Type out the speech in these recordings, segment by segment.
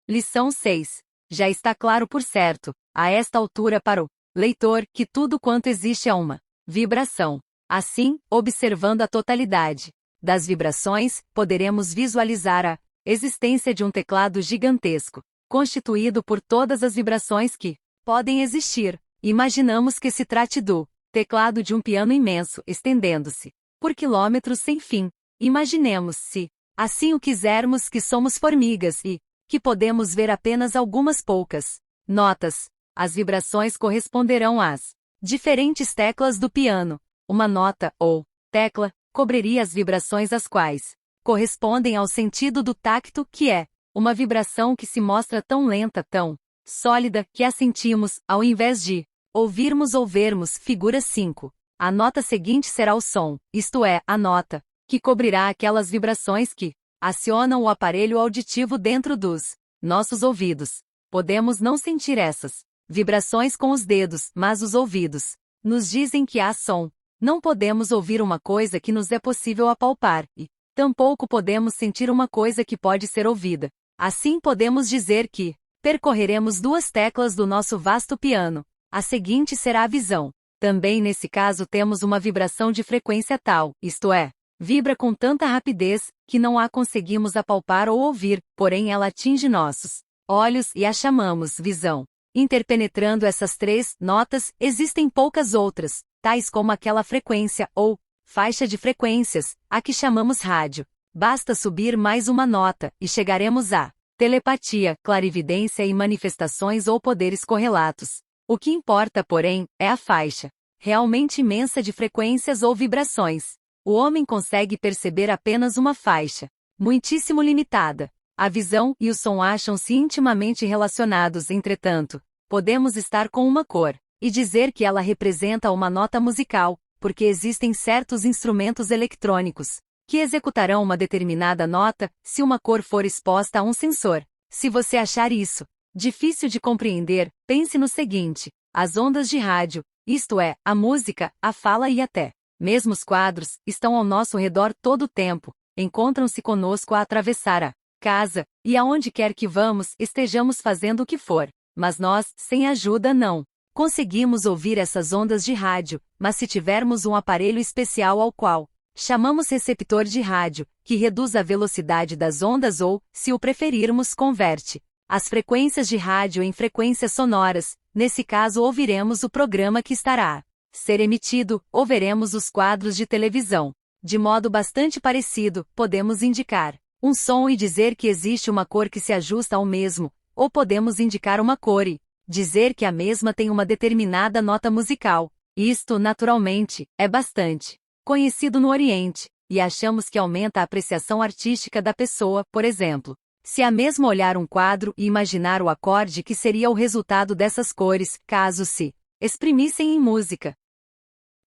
Lição 6. Já está claro por certo, a esta altura para o leitor, que tudo quanto existe é uma vibração. Assim, observando a totalidade das vibrações, poderemos visualizar a existência de um teclado gigantesco, constituído por todas as vibrações que podem existir. Imaginamos que se trate do teclado de um piano imenso, estendendo-se por quilômetros sem fim. Imaginemos, se assim o quisermos, que somos formigas e que podemos ver apenas algumas poucas notas. As vibrações corresponderão às diferentes teclas do piano. Uma nota, ou tecla, cobriria as vibrações às quais correspondem ao sentido do tacto, que é uma vibração que se mostra tão lenta, tão sólida, que a sentimos, ao invés de ouvirmos ou vermos. Figura 5. A nota seguinte será o som, isto é, a nota, que cobrirá aquelas vibrações que acionam o aparelho auditivo dentro dos nossos ouvidos. Podemos não sentir essas vibrações com os dedos, mas os ouvidos nos dizem que há som. Não podemos ouvir uma coisa que nos é possível apalpar, e tampouco podemos sentir uma coisa que pode ser ouvida. Assim podemos dizer que percorreremos duas teclas do nosso vasto piano. A seguinte será a visão. Também nesse caso temos uma vibração de frequência tal, isto é, vibra com tanta rapidez, que não a conseguimos apalpar ou ouvir, porém ela atinge nossos olhos e a chamamos visão. Interpenetrando essas três notas, existem poucas outras, tais como aquela frequência, ou faixa de frequências, a que chamamos rádio. Basta subir mais uma nota, e chegaremos à telepatia, clarividência e manifestações ou poderes correlatos. O que importa, porém, é a faixa realmente imensa de frequências ou vibrações. O homem consegue perceber apenas uma faixa, muitíssimo limitada. A visão e o som acham-se intimamente relacionados. Entretanto, podemos estar com uma cor e dizer que ela representa uma nota musical, porque existem certos instrumentos eletrônicos que executarão uma determinada nota se uma cor for exposta a um sensor. Se você achar isso difícil de compreender, pense no seguinte: as ondas de rádio, isto é, a música, a fala e até mesmo os quadros, estão ao nosso redor todo o tempo, encontram-se conosco a atravessar a casa, e aonde quer que vamos, estejamos fazendo o que for. Mas nós, sem ajuda, não conseguimos ouvir essas ondas de rádio, mas se tivermos um aparelho especial ao qual chamamos receptor de rádio, que reduz a velocidade das ondas ou, se o preferirmos, converte as frequências de rádio em frequências sonoras, nesse caso ouviremos o programa que estará a ser emitido, ou veremos os quadros de televisão. De modo bastante parecido, podemos indicar um som e dizer que existe uma cor que se ajusta ao mesmo, ou podemos indicar uma cor e dizer que a mesma tem uma determinada nota musical. Isto, naturalmente, é bastante conhecido no Oriente, e achamos que aumenta a apreciação artística da pessoa. Por exemplo, se a mesma olhar um quadro e imaginar o acorde que seria o resultado dessas cores, caso se exprimissem em música.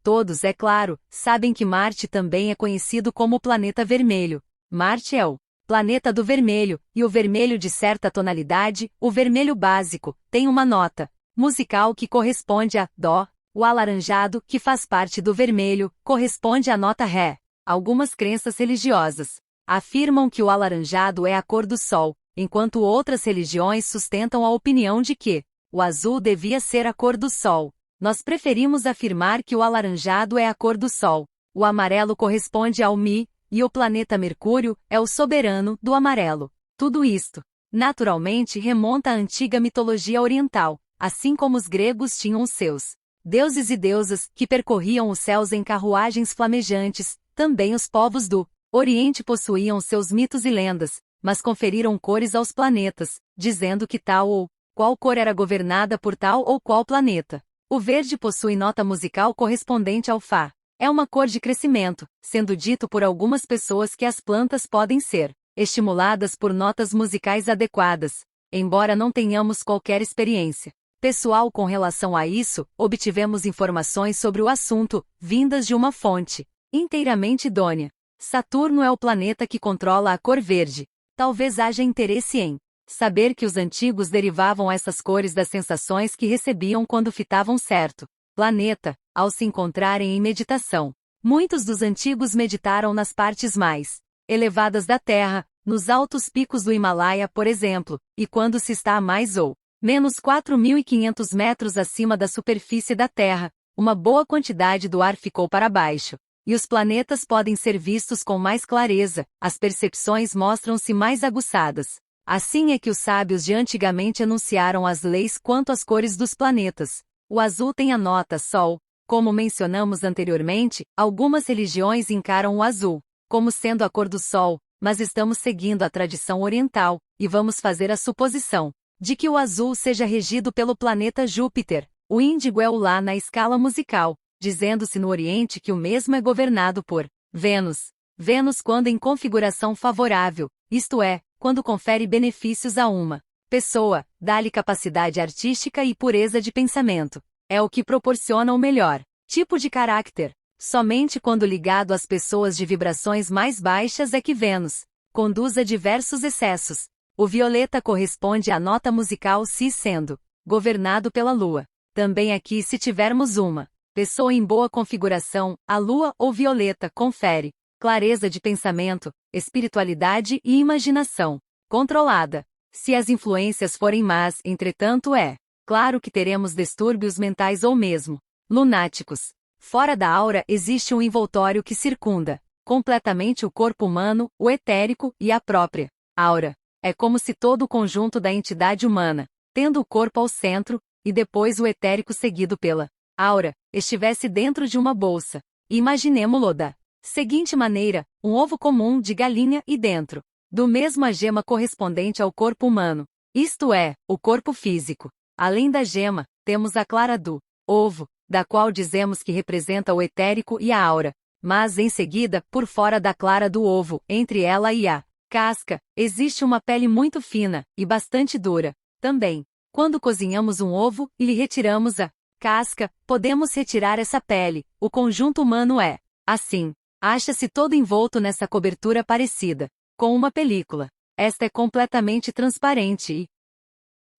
Todos, é claro, sabem que Marte também é conhecido como o planeta vermelho. Marte é o planeta do vermelho, e o vermelho de certa tonalidade, o vermelho básico, tem uma nota musical que corresponde a Dó. O alaranjado, que faz parte do vermelho, corresponde à nota Ré. Algumas crenças religiosas afirmam que o alaranjado é a cor do Sol, enquanto outras religiões sustentam a opinião de que o azul devia ser a cor do Sol. Nós preferimos afirmar que o alaranjado é a cor do Sol. O amarelo corresponde ao Mi, e o planeta Mercúrio é o soberano do amarelo. Tudo isto, naturalmente, remonta à antiga mitologia oriental, assim como os gregos tinham os seus deuses e deusas, que percorriam os céus em carruagens flamejantes. Também os povos do Oriente possuíam seus mitos e lendas, mas conferiram cores aos planetas, dizendo que tal ou qual cor era governada por tal ou qual planeta. O verde possui nota musical correspondente ao Fá. É uma cor de crescimento, sendo dito por algumas pessoas que as plantas podem ser estimuladas por notas musicais adequadas, embora não tenhamos qualquer experiência pessoal com relação a isso. Obtivemos informações sobre o assunto, vindas de uma fonte inteiramente idônea. Saturno é o planeta que controla a cor verde. Talvez haja interesse em saber que os antigos derivavam essas cores das sensações que recebiam quando fitavam certo planeta, ao se encontrarem em meditação. Muitos dos antigos meditaram nas partes mais elevadas da Terra, nos altos picos do Himalaia, por exemplo, e quando se está a mais ou menos 4.500 metros acima da superfície da Terra, uma boa quantidade do ar ficou para baixo, e os planetas podem ser vistos com mais clareza, as percepções mostram-se mais aguçadas. Assim é que os sábios de antigamente enunciaram as leis quanto às cores dos planetas. O azul tem a nota Sol. Como mencionamos anteriormente, algumas religiões encaram o azul como sendo a cor do Sol, mas estamos seguindo a tradição oriental, e vamos fazer a suposição de que o azul seja regido pelo planeta Júpiter. O índigo é o Lá na escala musical, dizendo-se no Oriente que o mesmo é governado por Vênus. Vênus quando em configuração favorável, isto é, quando confere benefícios a uma pessoa, dá-lhe capacidade artística e pureza de pensamento. É o que proporciona o melhor tipo de caráter. Somente quando ligado às pessoas de vibrações mais baixas é que Vênus conduz a diversos excessos. O violeta corresponde à nota musical Si sendo governado pela Lua. Também aqui, se tivermos uma pessoa em boa configuração, a Lua ou violeta confere clareza de pensamento, espiritualidade e imaginação controlada. Se as influências forem más, entretanto, é claro que teremos distúrbios mentais ou mesmo lunáticos. Fora da aura existe um envoltório que circunda completamente o corpo humano, o etérico e a própria aura. É como se todo o conjunto da entidade humana, tendo o corpo ao centro, e depois o etérico seguido pela aura, estivesse dentro de uma bolsa. Imaginemo-lo da seguinte maneira: um ovo comum de galinha e dentro do mesmo a gema correspondente ao corpo humano, isto é, o corpo físico. Além da gema, temos a clara do ovo, da qual dizemos que representa o etérico e a aura, mas em seguida, por fora da clara do ovo, entre ela e a casca, existe uma pele muito fina e bastante dura. Também, quando cozinhamos um ovo e lhe retiramos a casca, podemos retirar essa pele. O conjunto humano é, assim, acha-se todo envolto nessa cobertura parecida com uma película. Esta é completamente transparente e,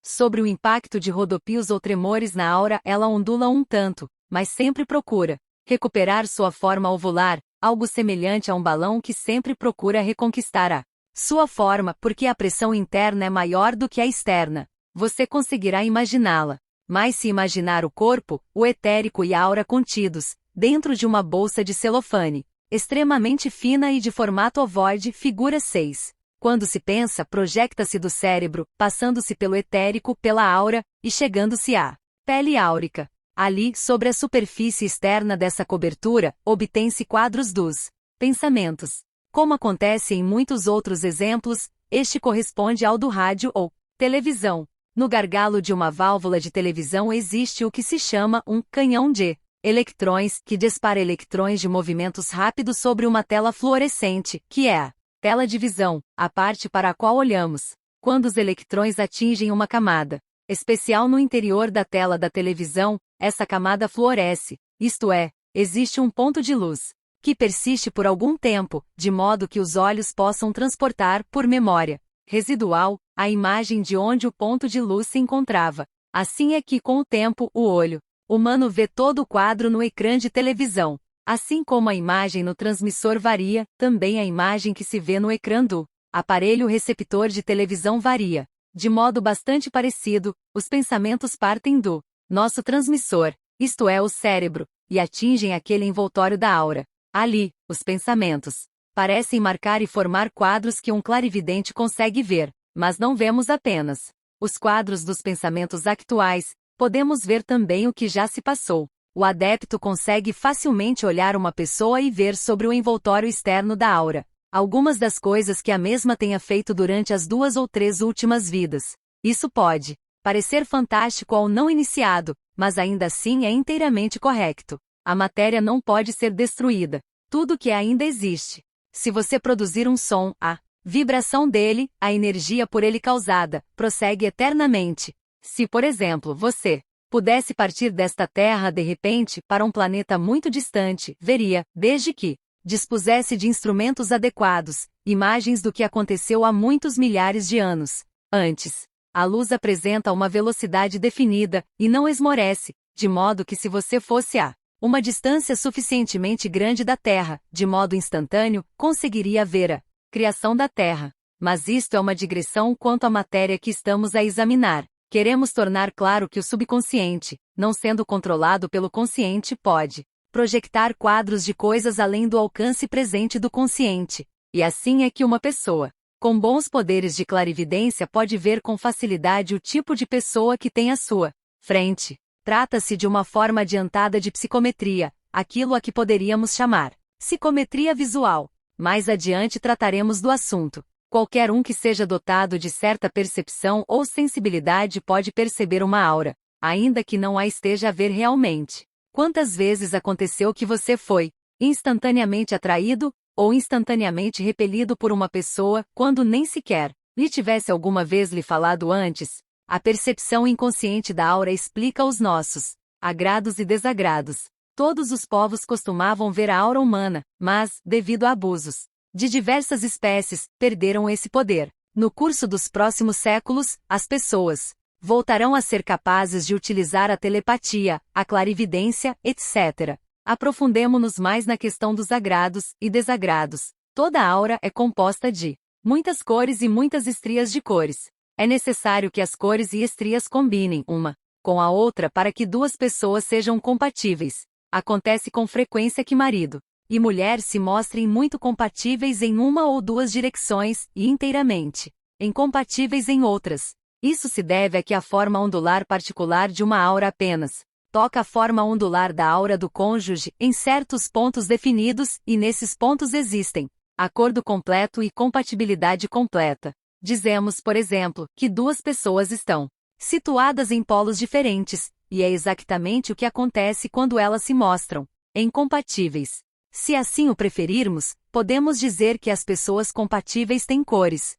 sobre o impacto de rodopios ou tremores na aura, ela ondula um tanto, mas sempre procura recuperar sua forma ovular, algo semelhante a um balão que sempre procura reconquistar a sua forma porque a pressão interna é maior do que a externa. Você conseguirá imaginá-la. Mas se imaginar o corpo, o etérico e a aura contidos dentro de uma bolsa de celofane, extremamente fina e de formato ovoide, figura 6. Quando se pensa, projecta-se do cérebro, passando-se pelo etérico, pela aura, e chegando-se à pele áurica. Ali, sobre a superfície externa dessa cobertura, obtém-se quadros dos pensamentos. Como acontece em muitos outros exemplos, este corresponde ao do rádio ou televisão. No gargalo de uma válvula de televisão existe o que se chama um canhão de eletrões, que dispara eletrões de movimentos rápidos sobre uma tela fluorescente, que é a tela de visão, a parte para a qual olhamos. Quando os eletrões atingem uma camada especial no interior da tela da televisão, essa camada fluoresce, isto é, existe um ponto de luz que persiste por algum tempo, de modo que os olhos possam transportar, por memória residual, a imagem de onde o ponto de luz se encontrava. Assim é que, com o tempo, o olho humano vê todo o quadro no ecrã de televisão. Assim como a imagem no transmissor varia, também a imagem que se vê no ecrã do aparelho receptor de televisão varia. De modo bastante parecido, os pensamentos partem do nosso transmissor, isto é, o cérebro, e atingem aquele envoltório da aura. Ali, os pensamentos parecem marcar e formar quadros que um clarividente consegue ver, mas não vemos apenas os quadros dos pensamentos actuais, podemos ver também o que já se passou. O adepto consegue facilmente olhar uma pessoa e ver sobre o envoltório externo da aura algumas das coisas que a mesma tenha feito durante as 2 ou 3 últimas vidas. Isso pode parecer fantástico ao não iniciado, mas ainda assim é inteiramente correto. A matéria não pode ser destruída. Tudo que ainda existe. Se você produzir um som, a vibração dele, a energia por ele causada, prossegue eternamente. Se, por exemplo, você pudesse partir desta Terra de repente para um planeta muito distante, veria, desde que dispusesse de instrumentos adequados, imagens do que aconteceu há muitos milhares de anos antes. A luz apresenta uma velocidade definida, e não esmorece, de modo que se você fosse a uma distância suficientemente grande da Terra, de modo instantâneo, conseguiria ver a criação da Terra. Mas isto é uma digressão quanto à matéria que estamos a examinar. Queremos tornar claro que o subconsciente, não sendo controlado pelo consciente, pode projetar quadros de coisas além do alcance presente do consciente. E assim é que uma pessoa, com bons poderes de clarividência, pode ver com facilidade o tipo de pessoa que tem à sua frente. Trata-se de uma forma adiantada de psicometria, aquilo a que poderíamos chamar psicometria visual. Mais adiante trataremos do assunto. Qualquer um que seja dotado de certa percepção ou sensibilidade pode perceber uma aura, ainda que não a esteja a ver realmente. Quantas vezes aconteceu que você foi instantaneamente atraído ou instantaneamente repelido por uma pessoa, quando nem sequer lhe tivesse alguma vez lhe falado antes? A percepção inconsciente da aura explica os nossos agrados e desagrados. Todos os povos costumavam ver a aura humana, mas, devido a abusos de diversas espécies, perderam esse poder. No curso dos próximos séculos, as pessoas voltarão a ser capazes de utilizar a telepatia, a clarividência, etc. Aprofundemo-nos mais na questão dos agrados e desagrados. Toda aura é composta de muitas cores e muitas estrias de cores. É necessário que as cores e estrias combinem uma com a outra para que duas pessoas sejam compatíveis. Acontece com frequência que marido e mulher se mostrem muito compatíveis em uma ou duas direções e inteiramente incompatíveis em outras. Isso se deve a que a forma ondular particular de uma aura apenas toca a forma ondular da aura do cônjuge em certos pontos definidos, e nesses pontos existem acordo completo e compatibilidade completa. Dizemos, por exemplo, que duas pessoas estão situadas em polos diferentes, e é exatamente o que acontece quando elas se mostram incompatíveis. Se assim o preferirmos, podemos dizer que as pessoas compatíveis têm cores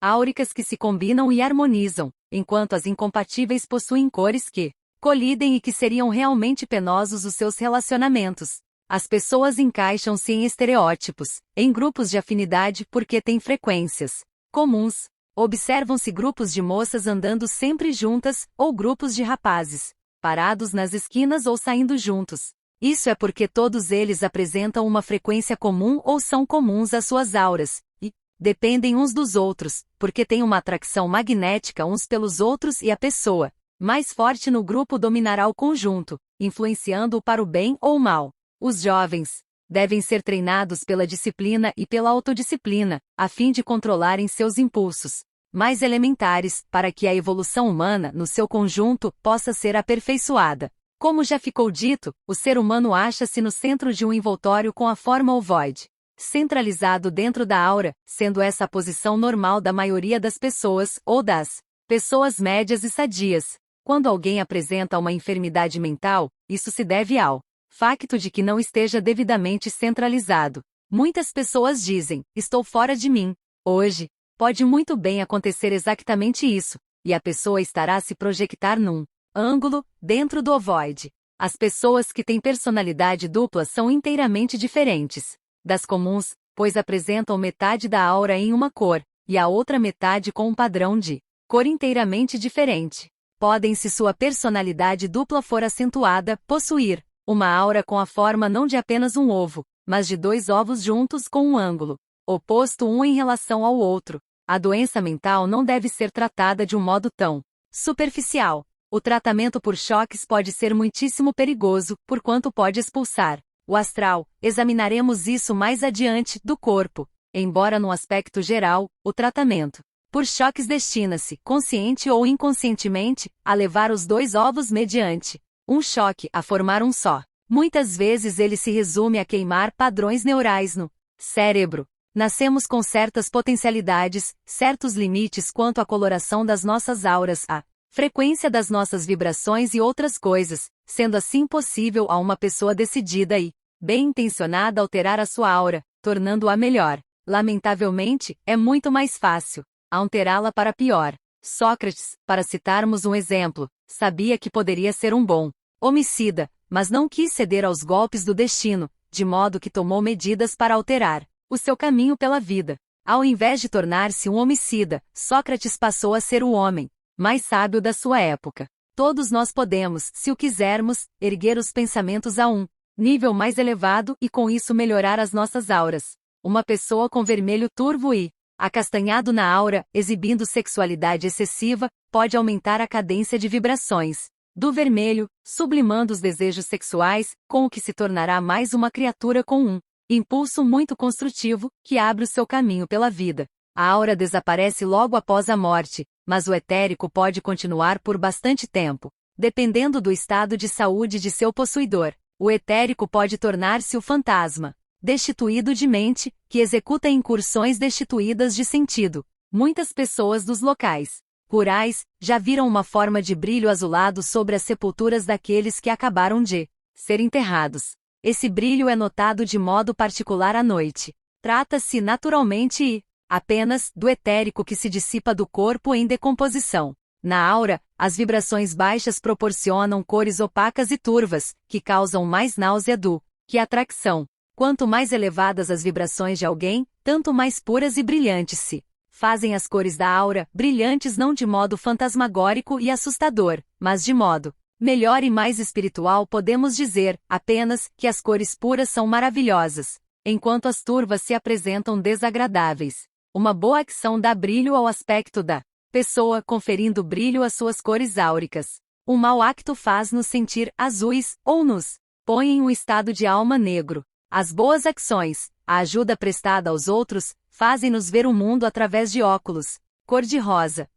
áuricas que se combinam e harmonizam, enquanto as incompatíveis possuem cores que colidem e que seriam realmente penosos os seus relacionamentos. As pessoas encaixam-se em estereótipos, em grupos de afinidade porque têm frequências comuns. Observam-se grupos de moças andando sempre juntas, ou grupos de rapazes parados nas esquinas ou saindo juntos. Isso é porque todos eles apresentam uma frequência comum ou são comuns às suas auras, e dependem uns dos outros, porque têm uma atração magnética uns pelos outros, e a pessoa mais forte no grupo dominará o conjunto, influenciando-o para o bem ou o mal. Os jovens devem ser treinados pela disciplina e pela autodisciplina, a fim de controlarem seus impulsos mais elementares, para que a evolução humana, no seu conjunto, possa ser aperfeiçoada. Como já ficou dito, o ser humano acha-se no centro de um envoltório com a forma ovoide, centralizado dentro da aura, sendo essa a posição normal da maioria das pessoas, ou das pessoas médias e sadias. Quando alguém apresenta uma enfermidade mental, isso se deve ao facto de que não esteja devidamente centralizado. Muitas pessoas dizem, estou fora de mim. Hoje, pode muito bem acontecer exatamente isso, e a pessoa estará a se projetar num ângulo, dentro do ovoide. As pessoas que têm personalidade dupla são inteiramente diferentes das comuns, pois apresentam metade da aura em uma cor, e a outra metade com um padrão de cor inteiramente diferente. Podem, se sua personalidade dupla for acentuada, possuir uma aura com a forma não de apenas um ovo, mas de dois ovos juntos com um ângulo oposto um em relação ao outro. A doença mental não deve ser tratada de um modo tão superficial. O tratamento por choques pode ser muitíssimo perigoso, porquanto pode expulsar o astral. Examinaremos isso mais adiante, do corpo. Embora no aspecto geral, o tratamento por choques destina-se, consciente ou inconscientemente, a levar os dois ovos mediante um choque a formar um só. Muitas vezes ele se resume a queimar padrões neurais no cérebro. Nascemos com certas potencialidades, certos limites quanto à coloração das nossas auras, a frequência das nossas vibrações e outras coisas, sendo assim possível a uma pessoa decidida e bem-intencionada alterar a sua aura, tornando-a melhor. Lamentavelmente, é muito mais fácil alterá-la para pior. Sócrates, para citarmos um exemplo, sabia que poderia ser um bom homicida, mas não quis ceder aos golpes do destino, de modo que tomou medidas para alterar o seu caminho pela vida. Ao invés de tornar-se um homicida, Sócrates passou a ser o homem mais sábio da sua época. Todos nós podemos, se o quisermos, erguer os pensamentos a um nível mais elevado e com isso melhorar as nossas auras. Uma pessoa com vermelho turvo e Acastanhado na aura, exibindo sexualidade excessiva, pode aumentar a cadência de vibrações do vermelho, sublimando os desejos sexuais, com o que se tornará mais uma criatura com um impulso muito construtivo, que abre o seu caminho pela vida. A aura desaparece logo após a morte, mas o etérico pode continuar por bastante tempo. Dependendo do estado de saúde de seu possuidor, o etérico pode tornar-se o fantasma destituído de mente, que executa incursões destituídas de sentido. Muitas pessoas dos locais rurais já viram uma forma de brilho azulado sobre as sepulturas daqueles que acabaram de ser enterrados. Esse brilho é notado de modo particular à noite. Trata-se naturalmente e apenas do etérico que se dissipa do corpo em decomposição. Na aura, as vibrações baixas proporcionam cores opacas e turvas, que causam mais náusea do que atração. Quanto mais elevadas as vibrações de alguém, tanto mais puras e brilhantes se fazem as cores da aura, brilhantes não de modo fantasmagórico e assustador, mas de modo melhor e mais espiritual. Podemos dizer, apenas, que as cores puras são maravilhosas, enquanto as turvas se apresentam desagradáveis. Uma boa ação dá brilho ao aspecto da pessoa, conferindo brilho às suas cores áuricas. Um mau acto faz-nos sentir azuis, ou nos põe em um estado de alma negro. As boas ações, a ajuda prestada aos outros, fazem-nos ver o mundo através de óculos cor-de-rosa.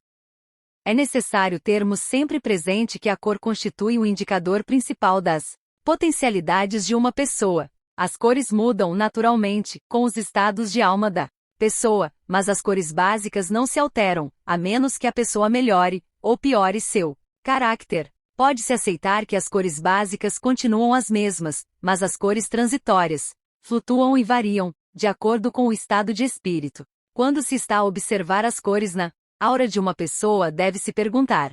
É necessário termos sempre presente que a cor constitui o indicador principal das potencialidades de uma pessoa. As cores mudam naturalmente com os estados de alma da pessoa, mas as cores básicas não se alteram, a menos que a pessoa melhore ou piore seu caráter. Pode-se aceitar que as cores básicas continuam as mesmas, mas as cores transitórias flutuam e variam, de acordo com o estado de espírito. Quando se está a observar as cores na aura de uma pessoa, deve-se perguntar: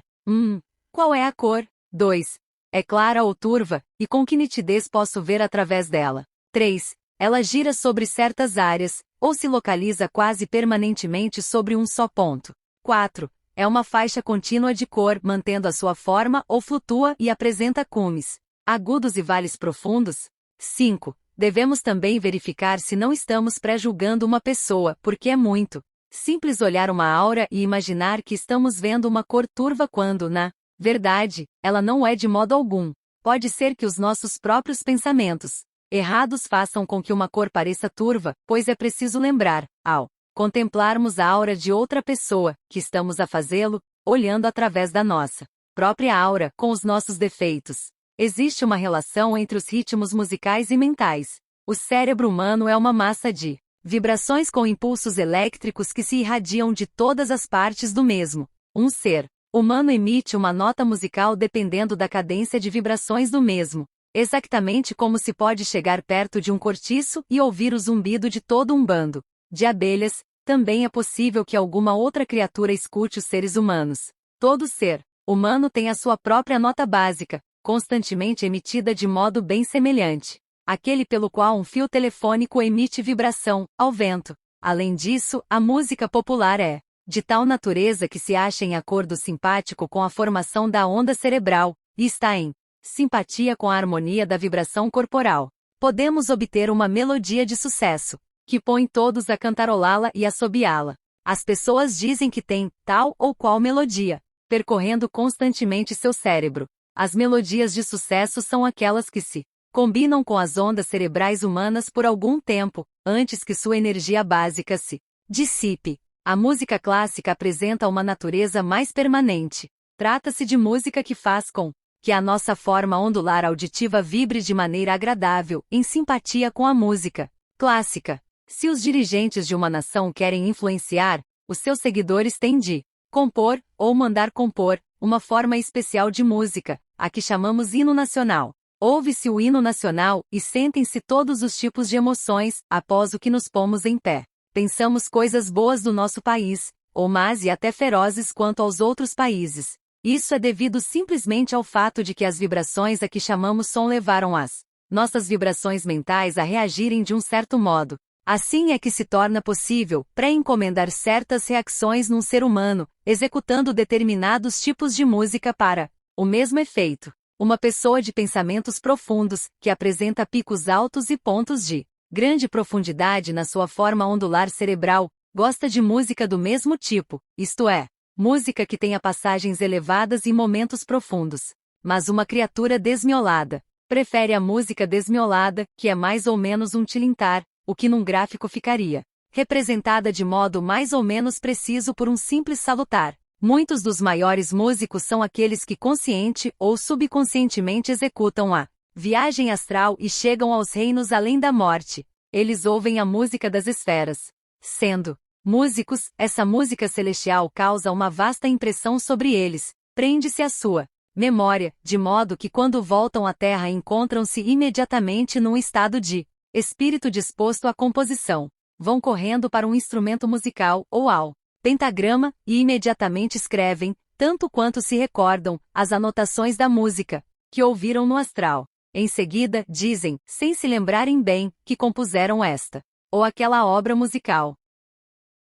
qual é a cor? 2. É clara ou turva, e com que nitidez posso ver através dela? 3. Ela gira sobre certas áreas, ou se localiza quase permanentemente sobre um só ponto? 4. É uma faixa contínua de cor, mantendo a sua forma, ou flutua e apresenta cumes agudos e vales profundos? 5. Devemos também verificar se não estamos pré-julgando uma pessoa, porque é muito simples olhar uma aura e imaginar que estamos vendo uma cor turva quando, na verdade, ela não é de modo algum. Pode ser que os nossos próprios pensamentos errados façam com que uma cor pareça turva, pois é preciso lembrar, ao contemplarmos a aura de outra pessoa, que estamos a fazê-lo, olhando através da nossa própria aura, com os nossos defeitos. Existe uma relação entre os ritmos musicais e mentais. O cérebro humano é uma massa de vibrações com impulsos elétricos que se irradiam de todas as partes do mesmo. Um ser humano emite uma nota musical dependendo da cadência de vibrações do mesmo. Exatamente como se pode chegar perto de um cortiço e ouvir o zumbido de todo um bando de abelhas, também é possível que alguma outra criatura escute os seres humanos. Todo ser humano tem a sua própria nota básica, constantemente emitida de modo bem semelhante àquele pelo qual um fio telefônico emite vibração, ao vento. Além disso, a música popular é de tal natureza que se acha em acordo simpático com a formação da onda cerebral, e está em simpatia com a harmonia da vibração corporal. Podemos obter uma melodia de sucesso que põe todos a cantarolá-la e assobiá-la. As pessoas dizem que têm tal ou qual melodia percorrendo constantemente seu cérebro. As melodias de sucesso são aquelas que se combinam com as ondas cerebrais humanas por algum tempo, antes que sua energia básica se dissipe. A música clássica apresenta uma natureza mais permanente. Trata-se de música que faz com que a nossa forma ondular auditiva vibre de maneira agradável, em simpatia com a música clássica. Se os dirigentes de uma nação querem influenciar, os seus seguidores têm de compor, ou mandar compor, uma forma especial de música, a que chamamos hino nacional. Ouve-se o hino nacional, e sentem-se todos os tipos de emoções, após o que nos pomos em pé. Pensamos coisas boas do nosso país, ou más e até ferozes quanto aos outros países. Isso é devido simplesmente ao fato de que as vibrações a que chamamos som levaram as nossas vibrações mentais a reagirem de um certo modo. Assim é que se torna possível pré-encomendar certas reações num ser humano, executando determinados tipos de música para o mesmo efeito. Uma pessoa de pensamentos profundos, que apresenta picos altos e pontos de grande profundidade na sua forma ondular cerebral, gosta de música do mesmo tipo, isto é, música que tenha passagens elevadas e momentos profundos. Mas uma criatura desmiolada prefere a música desmiolada, que é mais ou menos um tilintar, o que num gráfico ficaria representada de modo mais ou menos preciso por um simples salutar. Muitos dos maiores músicos são aqueles que consciente ou subconscientemente executam a viagem astral e chegam aos reinos além da morte. Eles ouvem a música das esferas. Sendo músicos, essa música celestial causa uma vasta impressão sobre eles, prende-se à sua memória, de modo que quando voltam à Terra encontram-se imediatamente num estado de espírito disposto à composição. Vão correndo para um instrumento musical ou ao pentagrama e imediatamente escrevem, tanto quanto se recordam, as anotações da música que ouviram no astral. Em seguida, dizem, sem se lembrarem bem, que compuseram esta ou aquela obra musical.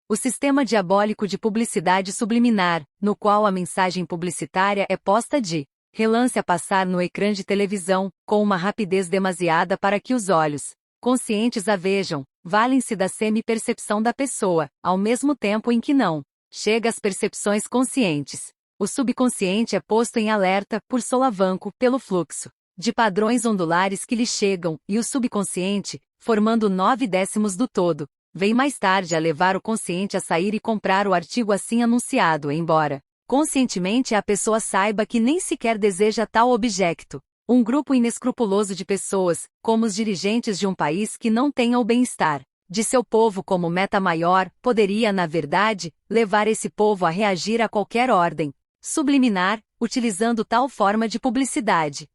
O sistema diabólico de publicidade subliminar, no qual a mensagem publicitária é posta de relance a passar no ecrã de televisão, com uma rapidez demasiada para que os olhos conscientes a vejam, valem-se da semi-percepção da pessoa, ao mesmo tempo em que não chega às percepções conscientes. O subconsciente é posto em alerta, por solavanco, pelo fluxo de padrões ondulares que lhe chegam, e o subconsciente, formando 9/10 do todo, vem mais tarde a levar o consciente a sair e comprar o artigo assim anunciado, embora conscientemente a pessoa saiba que nem sequer deseja tal objeto. Um grupo inescrupuloso de pessoas, como os dirigentes de um país que não tenha o bem-estar de seu povo como meta maior, poderia, na verdade, levar esse povo a reagir a qualquer ordem subliminar, utilizando tal forma de publicidade.